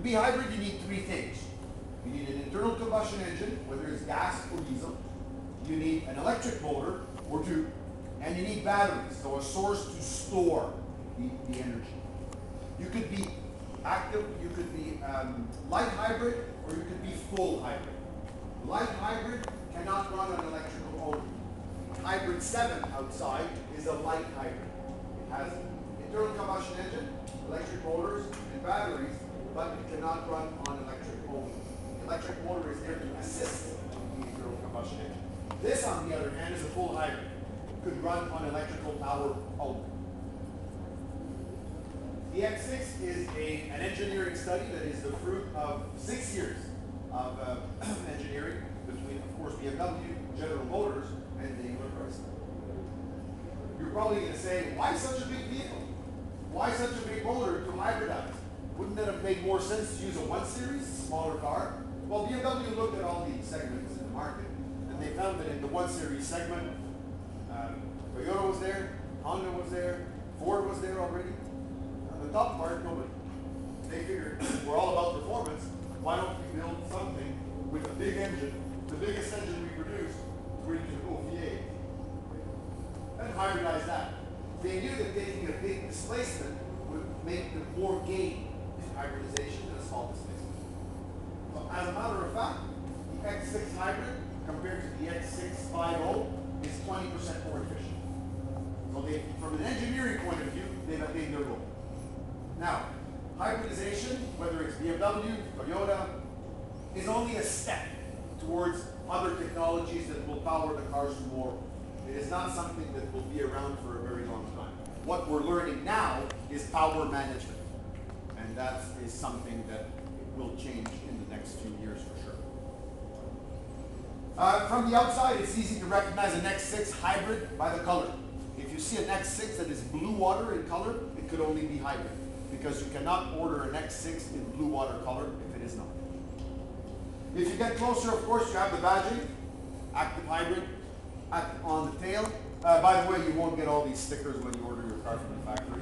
be hybrid, you need three things. You need an internal combustion engine, whether it's gas or diesel. You need an electric motor or two, and you need batteries, so a source to store the energy. You could be active, you could be light hybrid, or you could be full hybrid. Light hybrid cannot run on electrical only. Hybrid 7 outside is a light hybrid. It has internal combustion engine, electric motors, and batteries, but it cannot run on electric only. The electric motor is there to assist the internal combustion engine. This, on the other hand, is a full hybrid. It could run on electrical power only. The X6 is an engineering study that is the fruit of 6 years of engineering between, of course, BMW, General Motors, and Daimler Chrysler. You're probably going to say, why such a big vehicle? Why such a big motor to hybridize? Wouldn't that have made more sense to use a 1 Series, smaller car? Well, BMW looked at all the segments in the market, and they found that in the 1 Series segment, Toyota was there, Honda was there, Ford was there already. The top part, nobody. They figured, we're all about performance, why don't we build something with a big engine, the biggest engine we produce, which is an V8, and hybridize that. They knew that taking a big displacement would make them more gain in hybridization than a small displacement. So as a matter of fact, the X6 hybrid compared to the X6 5.0 is 20% more efficient. So from an engineering point of view, they've attained their goal. Now, hybridization, whether it's BMW, Toyota, is only a step towards other technologies that will power the cars tomorrow. It is not something that will be around for a very long time. What we're learning now is power management. And that is something that will change in the next few years for sure. From the outside, it's easy to recognize an X6 hybrid by the color. If you see an X6 that is blue water in color, it could only be hybrid, because you cannot order an X6 in blue water color if it is not. If you get closer, of course, you have the badging, active hybrid, on the tail. By the way, you won't get all these stickers when you order your car from the factory.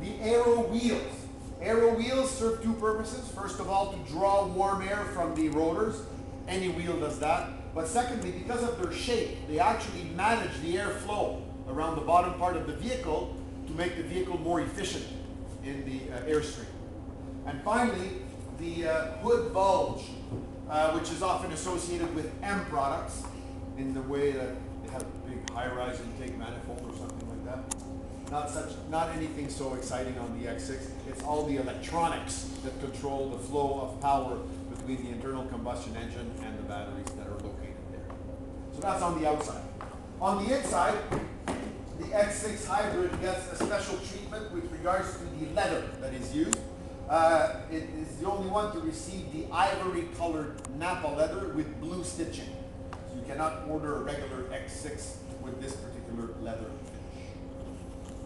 The aero wheels. Aero wheels serve two purposes. First of all, to draw warm air from the rotors. Any wheel does that. But secondly, because of their shape, they actually manage the airflow around the bottom part of the vehicle to make the vehicle more efficient in the airstream. And finally, the hood bulge, which is often associated with M products in the way that it has a big high-rise intake manifold or something like that. Not anything so exciting on the X6. It's all the electronics that control the flow of power between the internal combustion engine and the batteries that are located there. So that's on the outside. On the inside, the X6 hybrid gets a special treatment with regards to the leather that is used. It is the only one to receive the ivory-colored Napa leather with blue stitching. So you cannot order a regular X6 with this particular leather finish.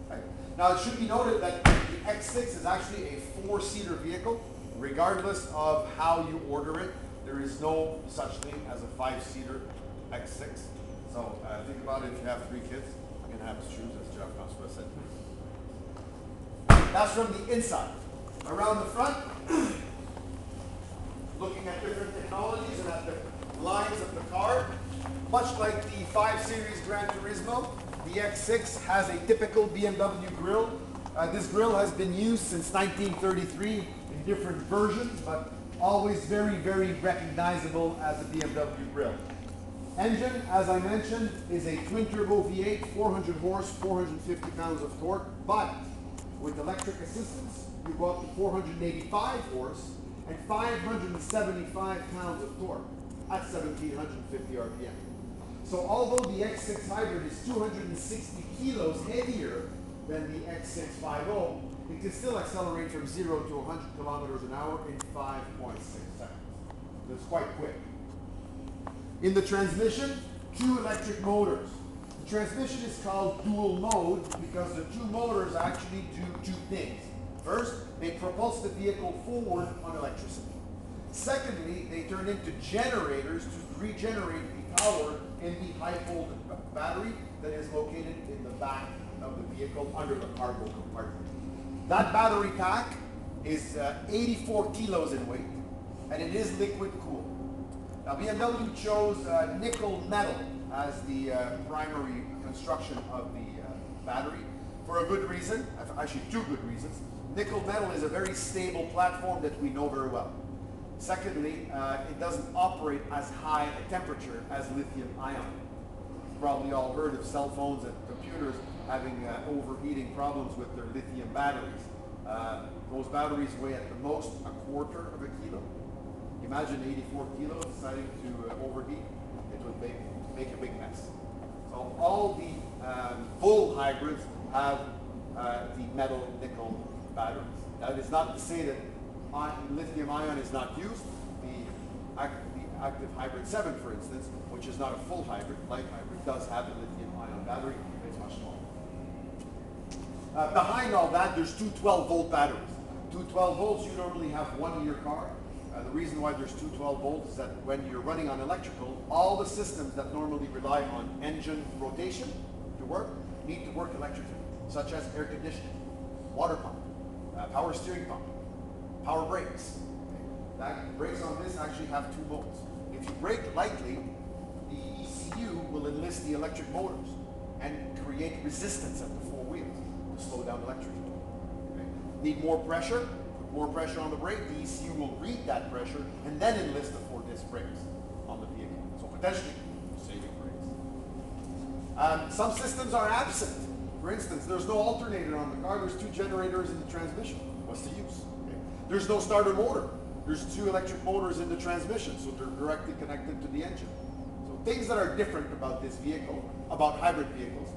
Right. Now it should be noted that the X6 is actually a 4-seater vehicle. Regardless of how you order it, there is no such thing as a 5-seater X6. So think about it if you have 3 kids. You can have to choose, as Jeff Francois said. That's from the inside. Around the front, looking at different technologies and at the lines of the car, much like the 5 Series Gran Turismo, the X6 has a typical BMW grille. This grille has been used since 1933 in different versions, but always very, very recognizable as a BMW grille. Engine, as I mentioned, is a twin-turbo V8, 400 horse, 450 pounds of torque, but with electric assistance, you go up to 485 horse and 575 pounds of torque at 1,750 RPM. So although the X6 hybrid is 260 kilos heavier than the X6 5.0, it can still accelerate from 0 to 100 kilometers an hour in 5.6 seconds. That's quite quick. In the transmission, 2 electric motors. The transmission is called dual mode because the 2 motors actually do 2 things. First, they propulse the vehicle forward on electricity. Secondly, they turn into generators to regenerate the power in the high voltage battery that is located in the back of the vehicle under the cargo compartment. That battery pack is 84 kilos in weight, and it is liquid cooled. Now BMW chose nickel metal as the primary construction of the battery for a good reason, actually two good reasons. Nickel metal is a very stable platform that we know very well. Secondly, it doesn't operate as high a temperature as lithium ion. You've probably all heard of cell phones and computers having overheating problems with their lithium batteries. Those batteries weigh at the most a quarter of a kilo. Imagine 84 kilos deciding to overheat. It would make a big mess. So all the full hybrids have the metal nickel batteries. That is not to say that lithium ion is not used. The active hybrid 7, for instance, which is not a full hybrid, light hybrid, does have a lithium ion battery. It's much smaller. Behind all that, there's two 12-volt batteries. Two 12 volts, you normally have one in your car. The reason why there's two 12 volts is that when you're running on electrical, all the systems that normally rely on engine rotation to work need to work electrically, such as air conditioning, water pump, power steering pump, power brakes. That brakes on this actually have two modes. If you brake lightly, the ECU will enlist the electric motors and create resistance at the four wheels to slow down electricity. Okay. Need more pressure? Put more pressure on the brake. The ECU will read that pressure and then enlist the 4-disc brakes on the vehicle. So potentially saving brakes. Some systems are absent. For instance, there's no alternator on the car. There's two generators in the transmission. What's the use? Okay. There's no starter motor. There's two electric motors in the transmission, so they're directly connected to the engine. So things that are different about this vehicle, about hybrid vehicles,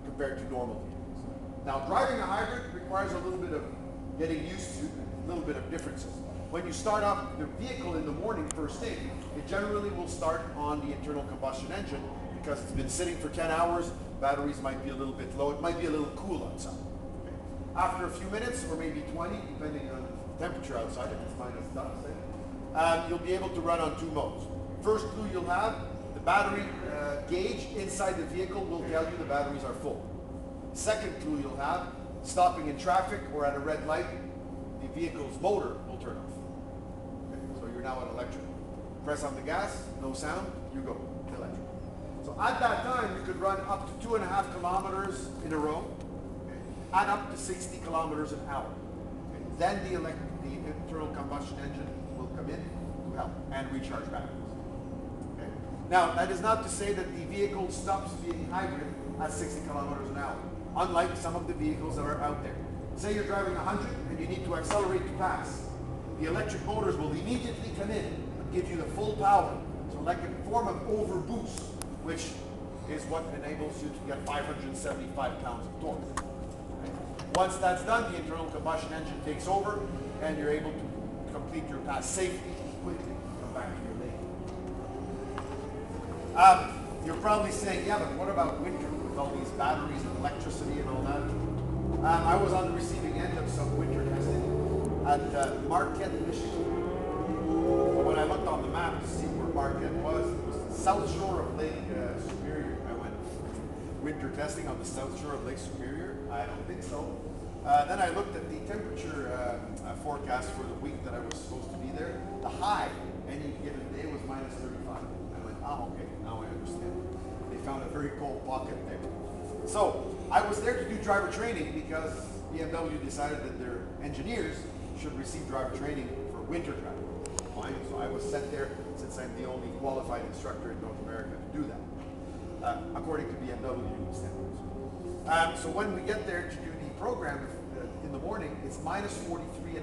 compared to normal vehicles. Now, driving a hybrid requires a little bit of getting used to, a little bit of differences. When you start up the vehicle in the morning, first thing, it generally will start on the internal combustion engine because it's been sitting for 10 hours, batteries might be a little bit low, it might be a little cool outside. Okay. After a few minutes, or maybe 20, depending on temperature outside, if it's minus say, you'll be able to run on two modes. First clue you'll have, the battery gauge inside the vehicle will tell you the batteries are full. Second clue you'll have, stopping in traffic or at a red light, the vehicle's motor will turn off. Okay, so you're now on electric. Press on the gas, no sound, you go, electric. So at that time, you could run up to 2.5 kilometers in a row, okay, and up to 60 kilometers an hour. Then the internal combustion engine will come in to help and recharge batteries. Okay. Now, that is not to say that the vehicle stops being hybrid at 60 kilometers an hour, unlike some of the vehicles that are out there. Say you're driving 100 and you need to accelerate to pass. The electric motors will immediately come in and give you the full power. So like a form of overboost, which is what enables you to get 575 pounds of torque. Once that's done, the internal combustion engine takes over and you're able to complete your pass safely and quickly. Come back to your lane. You're probably saying, yeah, but what about winter with all these batteries and electricity and all that? I was on the receiving end of some winter testing at Marquette, Michigan. When I looked on the map to see where Marquette was, it was the south shore of Lake Superior. I went winter testing on the south shore of Lake Superior. I don't think so. Then I looked at the temperature forecast for the week that I was supposed to be there. The high any given day was minus 35. I went, oh, okay, now I understand. They found a very cold pocket there. So I was there to do driver training because BMW decided that their engineers should receive driver training for winter travel. Fine, so I was sent there since I'm the only qualified instructor in North America to do that, according to BMW standards. So when we get there to do the program in the morning, it's minus 43.5.